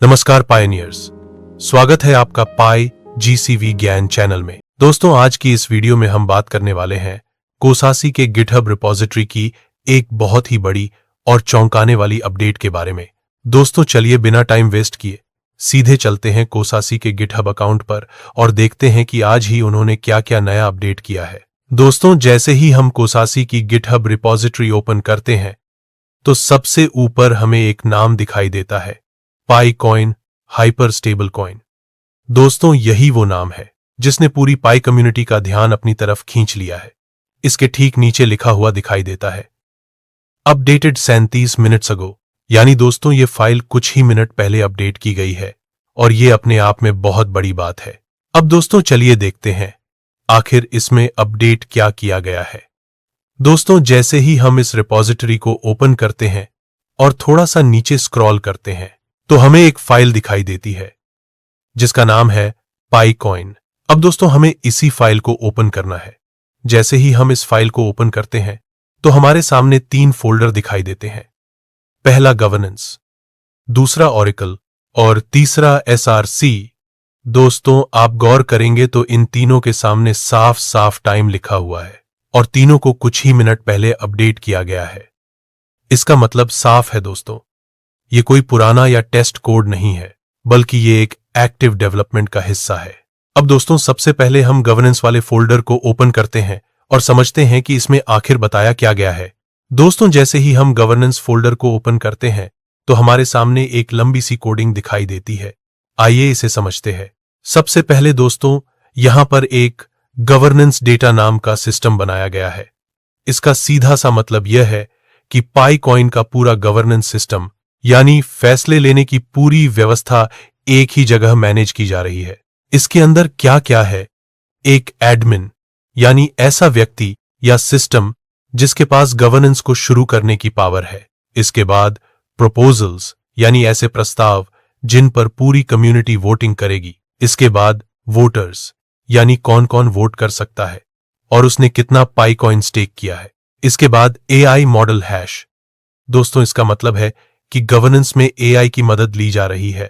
नमस्कार पायनियर्स, स्वागत है आपका पाई जीसीवी ज्ञान चैनल में। दोस्तों, आज की इस वीडियो में हम बात करने वाले हैं कोसासी के गिटहब रिपॉजिटरी की एक बहुत ही बड़ी और चौंकाने वाली अपडेट के बारे में। दोस्तों, चलिए बिना टाइम वेस्ट किए सीधे चलते हैं कोसासी के गिटहब अकाउंट पर और देखते हैं कि आज ही उन्होंने क्या क्या नया अपडेट किया है। दोस्तों, जैसे ही हम कोसासी की गिटहब रिपॉजिटरी ओपन करते हैं तो सबसे ऊपर हमें एक नाम दिखाई देता है, पाईकॉइन हाइपर स्टेबल कॉइन। दोस्तों, यही वो नाम है जिसने पूरी पाई कम्युनिटी का ध्यान अपनी तरफ खींच लिया है। इसके ठीक नीचे लिखा हुआ दिखाई देता है, अपडेटेड 37 मिनट्स अगो। यानी दोस्तों, ये फाइल कुछ ही मिनट पहले अपडेट की गई है और ये अपने आप में बहुत बड़ी बात है। अब दोस्तों, चलिए देखते हैं आखिर इसमें अपडेट क्या किया गया है। दोस्तों, जैसे ही हम इस रिपॉजिटरी को ओपन करते हैं और थोड़ा सा नीचे स्क्रॉल करते हैं तो हमें एक फाइल दिखाई देती है जिसका नाम है पाईकॉइन। अब दोस्तों, हमें इसी फाइल को ओपन करना है। जैसे ही हम इस फाइल को ओपन करते हैं तो हमारे सामने 3 फोल्डर दिखाई देते हैं। पहला गवर्नेंस, दूसरा ऑरेकल और तीसरा एसआरसी। दोस्तों, आप गौर करेंगे तो इन तीनों के सामने साफ साफ टाइम लिखा हुआ है और तीनों को कुछ ही मिनट पहले अपडेट किया गया है। इसका मतलब साफ है दोस्तों, ये कोई पुराना या टेस्ट कोड नहीं है, बल्कि ये एक एक्टिव डेवलपमेंट का हिस्सा है। अब दोस्तों, सबसे पहले हम गवर्नेंस वाले फोल्डर को ओपन करते हैं और समझते हैं कि इसमें आखिर बताया क्या गया है। दोस्तों, जैसे ही हम गवर्नेंस फोल्डर को ओपन करते हैं तो हमारे सामने एक लंबी सी कोडिंग दिखाई देती है। आइए इसे समझते हैं। सबसे पहले दोस्तों, यहां पर एक गवर्नेंस डेटा नाम का सिस्टम बनाया गया है। इसका सीधा सा मतलब यह है कि पाईकॉइन का पूरा गवर्नेंस सिस्टम यानी फैसले लेने की पूरी व्यवस्था एक ही जगह मैनेज की जा रही है। इसके अंदर क्या क्या है? एक एडमिन यानी ऐसा व्यक्ति या सिस्टम जिसके पास गवर्नेंस को शुरू करने की पावर है। इसके बाद प्रपोजल्स यानी ऐसे प्रस्ताव जिन पर पूरी कम्युनिटी वोटिंग करेगी। इसके बाद वोटर्स यानी कौन कौन वोट कर सकता है और उसने कितना पाईकॉइन स्टेक किया है। इसके बाद एआई मॉडल हैश। दोस्तों, इसका मतलब है कि गवर्नेंस में एआई की मदद ली जा रही है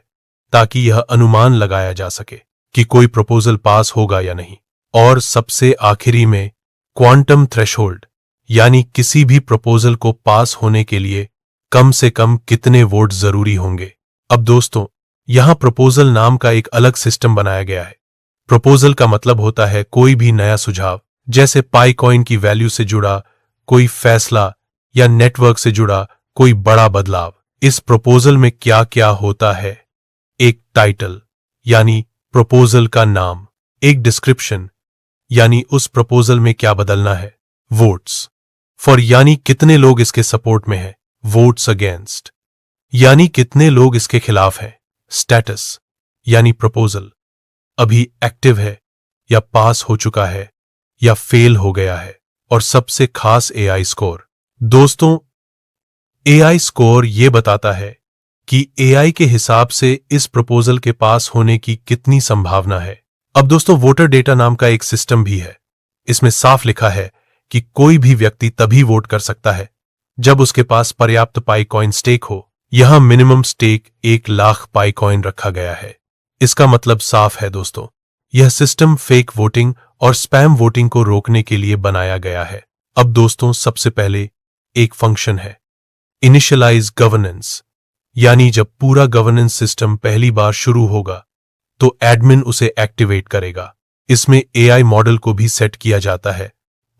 ताकि यह अनुमान लगाया जा सके कि कोई प्रपोजल पास होगा या नहीं। और सबसे आखिरी में क्वांटम थ्रेशोल्ड यानी किसी भी प्रपोजल को पास होने के लिए कम से कम कितने वोट जरूरी होंगे। अब दोस्तों, यहां प्रपोजल नाम का एक अलग सिस्टम बनाया गया है। प्रपोजल का मतलब होता है कोई भी नया सुझाव, जैसे पाईकॉइन की वैल्यू से जुड़ा कोई फैसला या नेटवर्क से जुड़ा कोई बड़ा बदलाव। इस प्रपोजल में क्या क्या होता है? एक टाइटल यानी प्रपोजल का नाम, एक डिस्क्रिप्शन यानी उस प्रपोजल में क्या बदलना है, वोट्स फॉर यानी कितने लोग इसके सपोर्ट में हैं, वोट्स अगेंस्ट यानी कितने लोग इसके खिलाफ हैं, स्टेटस यानी प्रपोजल अभी एक्टिव है या पास हो चुका है या फेल हो गया है, और सबसे खास एआई स्कोर। दोस्तों, एआई स्कोर यह बताता है कि एआई के हिसाब से इस प्रपोजल के पास होने की कितनी संभावना है। अब दोस्तों, वोटर डेटा नाम का एक सिस्टम भी है। इसमें साफ लिखा है कि कोई भी व्यक्ति तभी वोट कर सकता है जब उसके पास पर्याप्त पाईकॉइन स्टेक हो। यहां मिनिमम स्टेक 1 लाख पाईकॉइन रखा गया है। इसका मतलब साफ है दोस्तों, यह सिस्टम फेक वोटिंग और स्पैम वोटिंग को रोकने के लिए बनाया गया है। अब दोस्तों, सबसे पहले एक फंक्शन है इनिशियलाइज गवर्नेंस, यानी जब पूरा गवर्नेंस सिस्टम पहली बार शुरू होगा तो एडमिन उसे एक्टिवेट करेगा। इसमें एआई मॉडल को भी सेट किया जाता है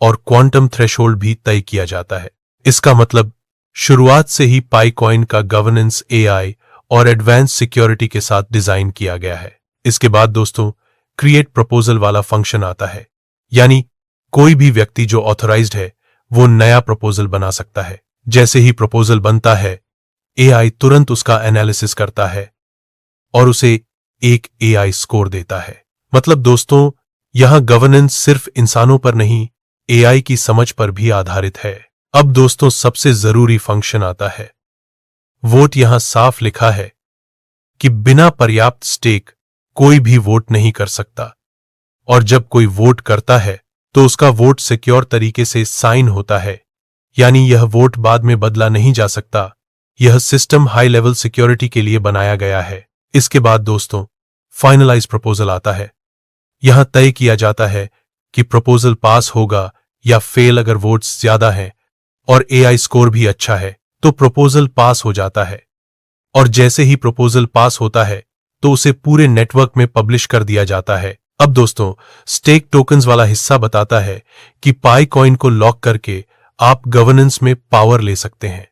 और क्वांटम थ्रेशोल्ड भी तय किया जाता है। इसका मतलब शुरुआत से ही पाईकॉइन का गवर्नेंस एआई और एडवांस सिक्योरिटी के साथ डिजाइन किया गया है। इसके बाद दोस्तों, क्रिएट प्रपोजल वाला फंक्शन आता है, यानी कोई भी व्यक्ति जो ऑथराइज्ड है वो नया प्रपोजल बना सकता है। जैसे ही प्रपोजल बनता है, एआई तुरंत उसका एनालिसिस करता है और उसे एक एआई स्कोर देता है। मतलब दोस्तों, यहां गवर्नेंस सिर्फ इंसानों पर नहीं, एआई की समझ पर भी आधारित है। अब दोस्तों, सबसे जरूरी फंक्शन आता है वोट। यहां साफ लिखा है कि बिना पर्याप्त स्टेक कोई भी वोट नहीं कर सकता, और जब कोई वोट करता है तो उसका वोट सिक्योर तरीके से साइन होता है, यानी यह वोट बाद में बदला नहीं जा सकता। यह सिस्टम हाई लेवल सिक्योरिटी के लिए बनाया गया है। इसके बाद दोस्तों फाइनलाइज प्रपोजल आता है। यहां तय किया जाता है कि प्रपोजल पास होगा या फेल। अगर वोट्स ज्यादा हैं और एआई स्कोर भी अच्छा है तो प्रपोजल पास हो जाता है, और जैसे ही प्रपोजल पास होता है तो उसे पूरे नेटवर्क में पब्लिश कर दिया जाता है। अब दोस्तों स्टेक टोकन्स वाला हिस्सा बताता है कि पाई कॉइन को लॉक करके आप गवर्नेंस में पावर ले सकते हैं।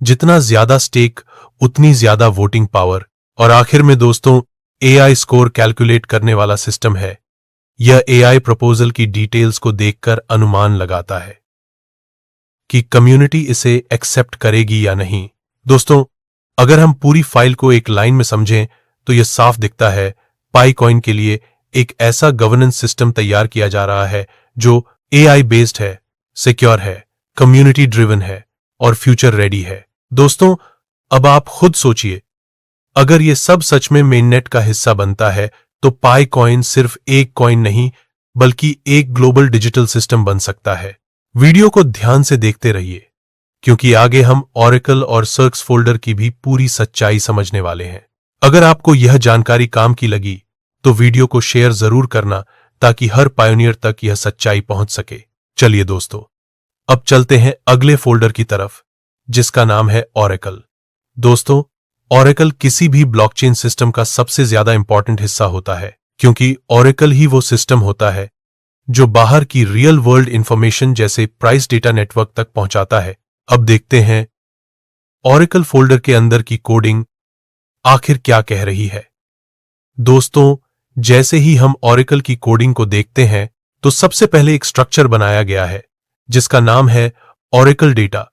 जितना ज्यादा स्टेक उतनी ज्यादा वोटिंग पावर। और आखिर में दोस्तों एआई स्कोर कैलकुलेट करने वाला सिस्टम है। यह एआई प्रपोजल की डिटेल्स को देखकर अनुमान लगाता है कि कम्युनिटी इसे एक्सेप्ट करेगी या नहीं। दोस्तों अगर हम पूरी फाइल को एक लाइन में समझें तो यह साफ दिखता है, पाई कॉइन के लिए एक ऐसा गवर्नेंस सिस्टम तैयार किया जा रहा है जो एआई बेस्ड है, सिक्योर है, कम्युनिटी ड्रिवन है और फ्यूचर रेडी है। दोस्तों अब आप खुद सोचिए, अगर यह सब सच में मेननेट का हिस्सा बनता है तो पाई कॉइन सिर्फ एक कॉइन नहीं बल्कि एक ग्लोबल डिजिटल सिस्टम बन सकता है। वीडियो को ध्यान से देखते रहिए क्योंकि आगे हम ऑरेकल और सर्क्स फोल्डर की भी पूरी सच्चाई समझने वाले हैं। अगर आपको यह जानकारी काम की लगी तो वीडियो को शेयर जरूर करना ताकि हर पायोनियर तक यह सच्चाई पहुंच सके। चलिए दोस्तों अब चलते हैं अगले फोल्डर की तरफ जिसका नाम है ऑरेकल। दोस्तों ऑरेकल किसी भी ब्लॉकचेन सिस्टम का सबसे ज्यादा इंपॉर्टेंट हिस्सा होता है क्योंकि ऑरेकल ही वो सिस्टम होता है जो बाहर की रियल वर्ल्ड इंफॉर्मेशन जैसे प्राइस डेटा नेटवर्क तक पहुंचाता है। अब देखते हैं ऑरेकल फोल्डर के अंदर की कोडिंग आखिर क्या कह रही है। दोस्तों जैसे ही हम ऑरेकल की कोडिंग को देखते हैं तो सबसे पहले एक स्ट्रक्चर बनाया गया है जिसका नाम है ऑरेकल डेटा।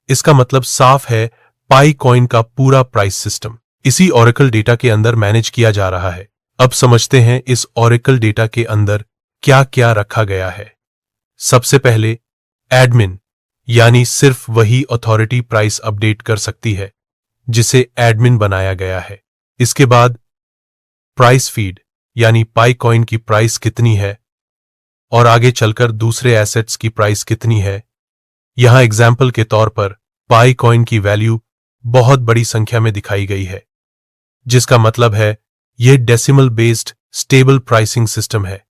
इसका मतलब साफ है, पाई कॉइन का पूरा प्राइस सिस्टम इसी ऑरेकल डेटा के अंदर मैनेज किया जा रहा है। अब समझते हैं इस ऑरेकल डेटा के अंदर क्या क्या रखा गया है। सबसे पहले एडमिन, यानी सिर्फ वही अथॉरिटी प्राइस अपडेट कर सकती है जिसे एडमिन बनाया गया है। इसके बाद प्राइस फीड, यानी पाई कॉइन की प्राइस कितनी है और आगे चलकर दूसरे एसेट्स की प्राइस कितनी है। यहां एग्जाम्पल के तौर पर पाई कॉइन की वैल्यू बहुत बड़ी संख्या में दिखाई गई है जिसका मतलब है यह decimal based stable pricing system है।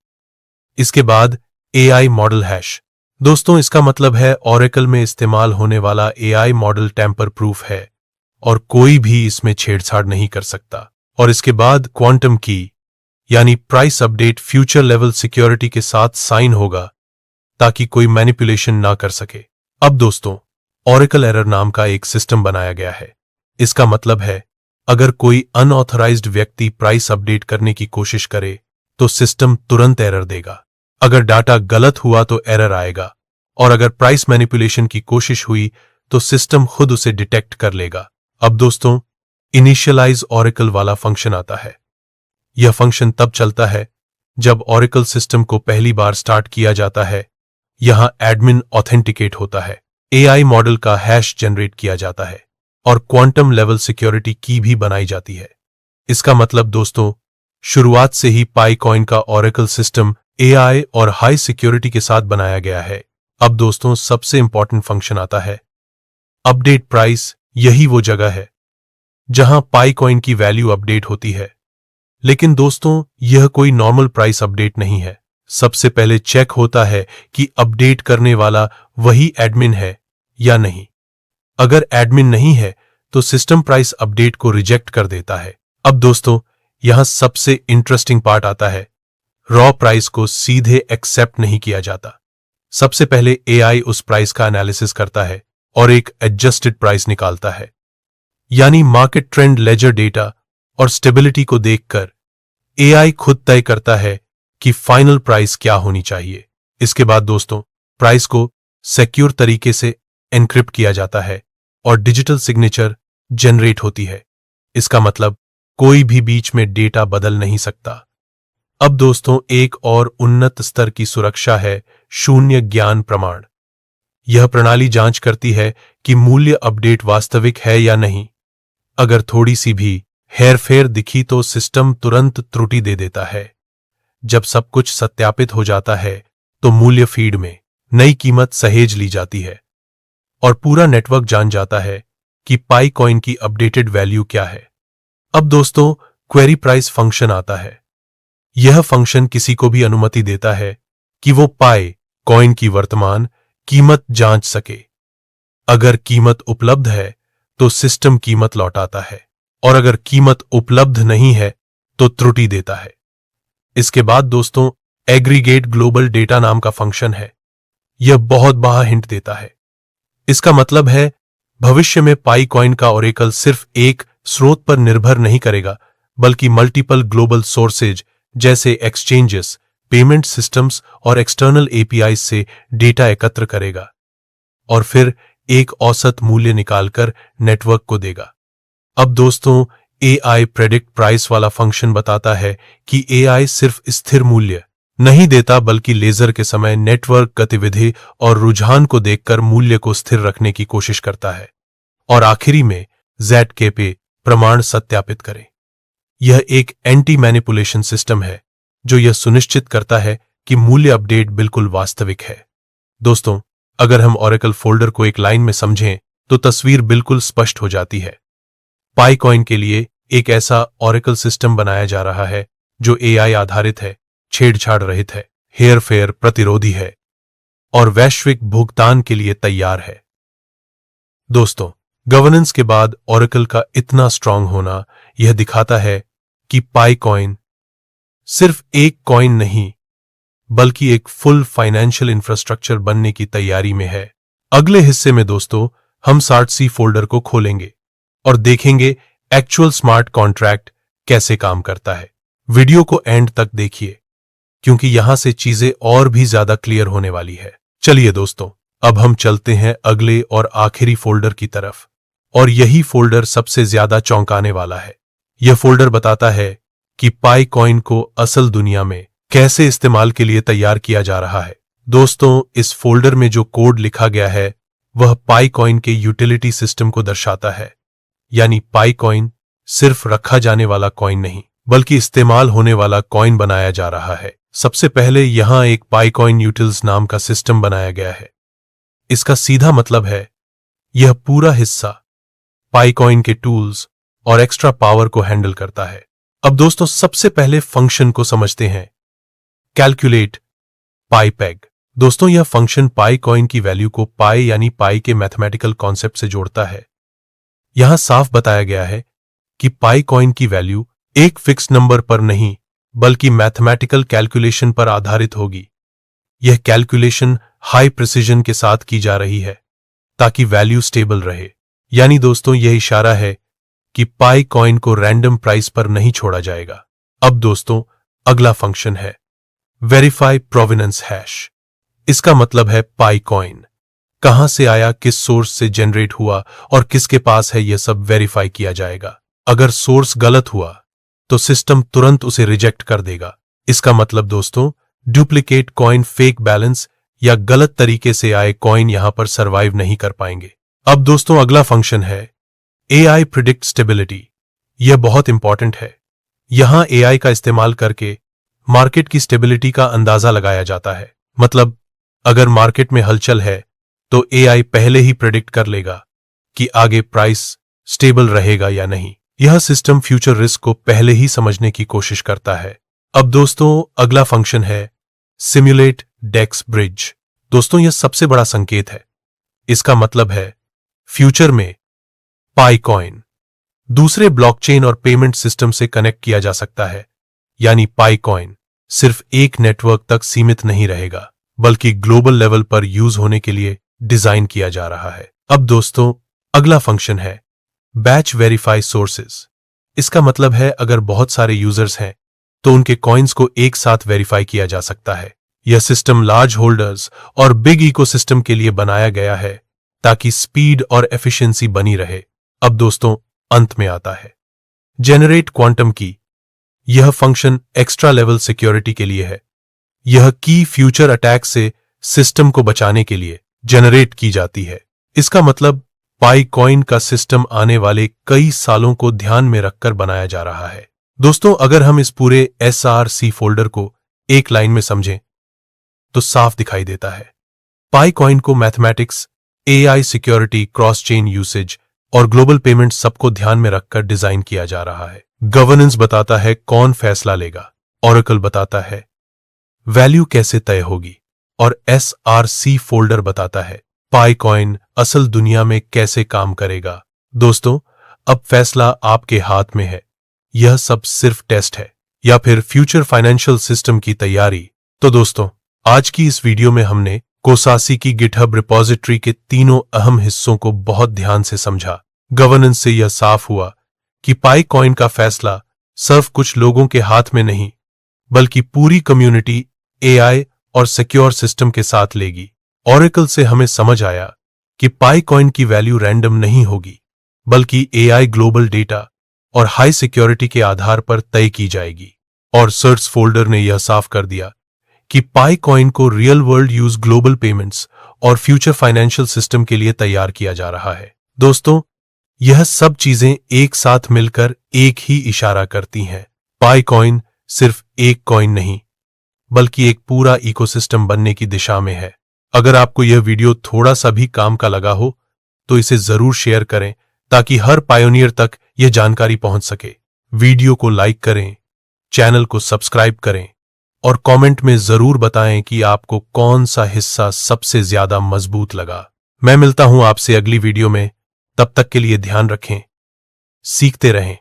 इसके बाद एआई मॉडल हैश। दोस्तों इसका मतलब है ऑरेकल में इस्तेमाल होने वाला एआई मॉडल टेम्पर प्रूफ है और कोई भी इसमें छेड़छाड़ नहीं कर सकता। और इसके बाद क्वांटम की, यानी price update future level security के साथ साइन होगा ताकि कोई मैनिपुलेशन ना कर सके। अब दोस्तों ऑरेकल एरर नाम का एक सिस्टम बनाया गया है। इसका मतलब है अगर कोई अनऑथराइज्ड व्यक्ति प्राइस अपडेट करने की कोशिश करे तो सिस्टम तुरंत एरर देगा। अगर डाटा गलत हुआ तो एरर आएगा और अगर प्राइस मैनिपुलेशन की कोशिश हुई तो सिस्टम खुद उसे डिटेक्ट कर लेगा। अब दोस्तों इनिशियलाइज ऑरेकल वाला फंक्शन आता है। यह फंक्शन तब चलता है जब ऑरेकल सिस्टम को पहली बार स्टार्ट किया जाता है। यहां एडमिन ऑथेंटिकेट होता है, एआई मॉडल का हैश जनरेट किया जाता है और क्वांटम लेवल सिक्योरिटी की भी बनाई जाती है। इसका मतलब दोस्तों शुरुआत से ही पाई कॉइन का ऑरेकल सिस्टम एआई और हाई सिक्योरिटी के साथ बनाया गया है। अब दोस्तों सबसे इंपॉर्टेंट फंक्शन आता है अपडेट प्राइस। यही वो जगह है जहां पाई कॉइन की वैल्यू अपडेट होती है। लेकिन दोस्तों यह कोई नॉर्मल प्राइस अपडेट नहीं है। सबसे पहले चेक होता है कि अपडेट करने वाला वही एडमिन है या नहीं। अगर एडमिन नहीं है तो सिस्टम प्राइस अपडेट को रिजेक्ट कर देता है। अब दोस्तों यहां सबसे इंटरेस्टिंग पार्ट आता है, रॉ प्राइस को सीधे एक्सेप्ट नहीं किया जाता। सबसे पहले एआई उस प्राइस का एनालिसिस करता है और एक एडजस्टेड प्राइस निकालता है, यानी मार्केट ट्रेंड, लेजर डेटा और स्टेबिलिटी को देखकर एआई खुद तय करता है कि फाइनल प्राइस क्या होनी चाहिए। इसके बाद दोस्तों प्राइस को सिक्योर तरीके से एनक्रिप्ट किया जाता है और डिजिटल सिग्नेचर जनरेट होती है। इसका मतलब कोई भी बीच में डेटा बदल नहीं सकता। अब दोस्तों एक और उन्नत स्तर की सुरक्षा है शून्य ज्ञान प्रमाण। यह प्रणाली जांच करती है कि मूल्य अपडेट वास्तविक है या नहीं। अगर थोड़ी सी भी हेरफेर दिखी तो सिस्टम तुरंत त्रुटि दे देता है। जब सब कुछ सत्यापित हो जाता है तो मूल्य फीड में नई कीमत सहेज ली जाती है और पूरा नेटवर्क जान जाता है कि पाई कॉइन की अपडेटेड वैल्यू क्या है। अब दोस्तों क्वेरी प्राइस फंक्शन आता है। यह फंक्शन किसी को भी अनुमति देता है कि वो पाई कॉइन की वर्तमान कीमत जांच सके। अगर कीमत उपलब्ध है तो सिस्टम कीमत लौटाता है, और अगर कीमत उपलब्ध नहीं है तो त्रुटि देता है। इसके बाद दोस्तों एग्रीगेट ग्लोबल डेटा नाम का फंक्शन है। यह बहुत बड़ा हिंट देता है। इसका मतलब है भविष्य में पाई कॉइन का ओरेकल सिर्फ एक स्रोत पर निर्भर नहीं करेगा, बल्कि मल्टीपल ग्लोबल सोर्सेज जैसे एक्सचेंजेस, पेमेंट सिस्टम्स और एक्सटर्नल एपीआई से डेटा एकत्र करेगा और फिर एक औसत मूल्य निकालकर नेटवर्क को देगा। अब दोस्तों एआई प्रेडिक्ट प्राइस वाला फंक्शन बताता है कि एआई सिर्फ स्थिर मूल्य नहीं देता, बल्कि लेजर के समय नेटवर्क गतिविधि और रुझान को देखकर मूल्य को स्थिर रखने की कोशिश करता है और आखिरी में ZK पे प्रमाण सत्यापित करे। यह एक एंटी मैनिपुलेशन सिस्टम है जो यह सुनिश्चित करता है कि मूल्य अपडेट बिल्कुल वास्तविक है। दोस्तों अगर हम ओरेकल फोल्डर को एक लाइन में समझें तो तस्वीर बिल्कुल स्पष्ट हो जाती है। पाई कॉइन के लिए एक ऐसा ओरेकल सिस्टम बनाया जा रहा है जो एआई आधारित है, छेड़छाड़ रहित है, हेरफेर प्रतिरोधी है और वैश्विक भुगतान के लिए तैयार है। दोस्तों गवर्नेंस के बाद ओरेकल का इतना स्ट्रांग होना यह दिखाता है कि पाई कॉइन सिर्फ एक कॉइन नहीं बल्कि एक फुल फाइनेंशियल इंफ्रास्ट्रक्चर बनने की तैयारी में है। अगले हिस्से में दोस्तों हम SART-C फोल्डर को खोलेंगे और देखेंगे एक्चुअल स्मार्ट कॉन्ट्रैक्ट कैसे काम करता है। वीडियो को एंड तक देखिए क्योंकि यहां से चीजें और भी ज्यादा क्लियर होने वाली है। चलिए दोस्तों अब हम चलते हैं अगले और आखिरी फोल्डर की तरफ, और यही फोल्डर सबसे ज्यादा चौंकाने वाला है। यह फोल्डर बताता है कि पाई कॉइन को असल दुनिया में कैसे इस्तेमाल के लिए तैयार किया जा रहा है। दोस्तों इस फोल्डर में जो कोड लिखा गया है वह पाई कॉइन के यूटिलिटी सिस्टम को दर्शाता है। यानी पाई कॉइन सिर्फ रखा जाने वाला कॉइन नहीं बल्कि इस्तेमाल होने वाला कॉइन बनाया जा रहा है। सबसे पहले यहां एक पाई कॉइन यूटिल्स नाम का सिस्टम बनाया गया है। इसका सीधा मतलब है यह पूरा हिस्सा पाई कॉइन के टूल्स और एक्स्ट्रा पावर को हैंडल करता है। अब दोस्तों सबसे पहले फंक्शन को समझते हैं, कैलकुलेट पाई पेग। दोस्तों यह फंक्शन पाई कॉइन की वैल्यू को पाई यानी पाई के मैथमेटिकल कॉन्सेप्ट से जोड़ता है। यहां साफ बताया गया है कि पाई कॉइन की वैल्यू एक फिक्स नंबर पर नहीं बल्कि मैथमेटिकल कैलकुलेशन पर आधारित होगी। यह कैलकुलेशन हाई प्रिसिजन के साथ की जा रही है ताकि वैल्यू स्टेबल रहे। यानी दोस्तों यह इशारा है कि पाई कॉइन को रैंडम प्राइस पर नहीं छोड़ा जाएगा। अब दोस्तों अगला फंक्शन है वेरीफाई प्रोवेनेंस हैश। इसका मतलब है पाई कॉइन कहां से आया, किस सोर्स से जनरेट हुआ और किसके पास है, यह सब वेरीफाई किया जाएगा। अगर सोर्स गलत हुआ तो सिस्टम तुरंत उसे रिजेक्ट कर देगा। इसका मतलब दोस्तों डुप्लीकेट कॉइन, फेक बैलेंस या गलत तरीके से आए कॉइन यहां पर सरवाइव नहीं कर पाएंगे। अब दोस्तों अगला फंक्शन है एआई प्रिडिक्ट स्टेबिलिटी। यह बहुत इंपॉर्टेंट है। यहां एआई का इस्तेमाल करके मार्केट की स्टेबिलिटी का अंदाजा लगाया जाता है। मतलब अगर मार्केट में हलचल है तो एआई पहले ही प्रेडिक्ट कर लेगा कि आगे प्राइस स्टेबल रहेगा या नहीं। यह सिस्टम फ्यूचर रिस्क को पहले ही समझने की कोशिश करता है। अब दोस्तों अगला फंक्शन है सिम्युलेट डेक्स ब्रिज। दोस्तों यह सबसे बड़ा संकेत है। इसका मतलब है फ्यूचर में पाई कॉइन दूसरे ब्लॉकचेन और पेमेंट सिस्टम से कनेक्ट किया जा सकता है। यानी पाई कॉइन सिर्फ एक नेटवर्क तक सीमित नहीं रहेगा बल्कि ग्लोबल लेवल पर यूज होने के लिए डिजाइन किया जा रहा है। अब दोस्तों अगला फंक्शन है बैच वेरीफाई सोर्सेज। इसका मतलब है अगर बहुत सारे यूजर्स हैं तो उनके कॉइन्स को एक साथ वेरीफाई किया जा सकता है। यह सिस्टम लार्ज होल्डर्स और बिग इकोसिस्टम के लिए बनाया गया है ताकि स्पीड और एफिशिएंसी बनी रहे। अब दोस्तों अंत में आता है जेनरेट क्वांटम की। यह फंक्शन एक्स्ट्रा लेवल सिक्योरिटी के लिए है। यह की फ्यूचर अटैक से सिस्टम को बचाने के लिए जनरेट की जाती है। इसका मतलब पाई कॉइन का सिस्टम आने वाले कई सालों को ध्यान में रखकर बनाया जा रहा है। दोस्तों अगर हम इस पूरे SRC फोल्डर को एक लाइन में समझें तो साफ दिखाई देता है पाई कॉइन को mathematics, AI security, cross chain usage, और ग्लोबल पेमेंट सबको ध्यान में रखकर डिजाइन किया जा रहा है। गवर्नेंस बताता है कौन फैसला लेगा, ओरेकल बताता है वैल्यू कैसे तय होगी, और SRC फोल्डर बताता है पाईकॉइन असल दुनिया में कैसे काम करेगा। दोस्तों, अब फैसला आपके हाथ में है। यह सब सिर्फ टेस्ट है या फिर फ्यूचर फाइनेंशियल सिस्टम की तैयारी। तो दोस्तों, आज की इस वीडियो में हमने कोसासी की गिटहब रिपॉजिटरी के तीनों अहम हिस्सों को बहुत ध्यान से समझा। गवर्नेंस से यह साफ हुआ कि पाईकॉइन का फैसला सिर्फ कुछ लोगों के हाथ में नहीं, बल्कि पूरी कम्युनिटी AI और सिक्योर सिस्टम के साथ लेगी। ओरेकल से हमें समझ आया कि पाईकॉइन की वैल्यू रैंडम नहीं होगी, बल्कि AI ग्लोबल डेटा और हाई सिक्योरिटी के आधार पर तय की जाएगी। और सर्च फोल्डर ने यह साफ कर दिया कि पाईकॉइन को real world use global payments और फ्यूचर फाइनेंशियल सिस्टम के लिए तैयार किया जा रहा है। दोस्तों, यह सब चीजें एक साथ मिलकर एक ही इशारा करती हैं। पाईकॉइन सिर्फ एक कॉइन नहीं, बल्कि एक पूरा इकोसिस्टम बनने की दिशा में है। अगर आपको यह वीडियो थोड़ा सा भी काम का लगा हो, तो इसे जरूर शेयर करें ताकि हर पायोनियर तक यह जानकारी पहुंच सके। वीडियो को लाइक करें, चैनल को सब्सक्राइब करें और कमेंट में जरूर बताएं कि आपको कौन सा हिस्सा सबसे ज्यादा मजबूत लगा। मैं मिलता हूं आपसे अगली वीडियो में। तब तक के लिए ध्यान रखें, सीखते रहें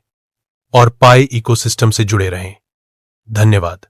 और पाई इकोसिस्टम से जुड़े रहें। धन्यवाद।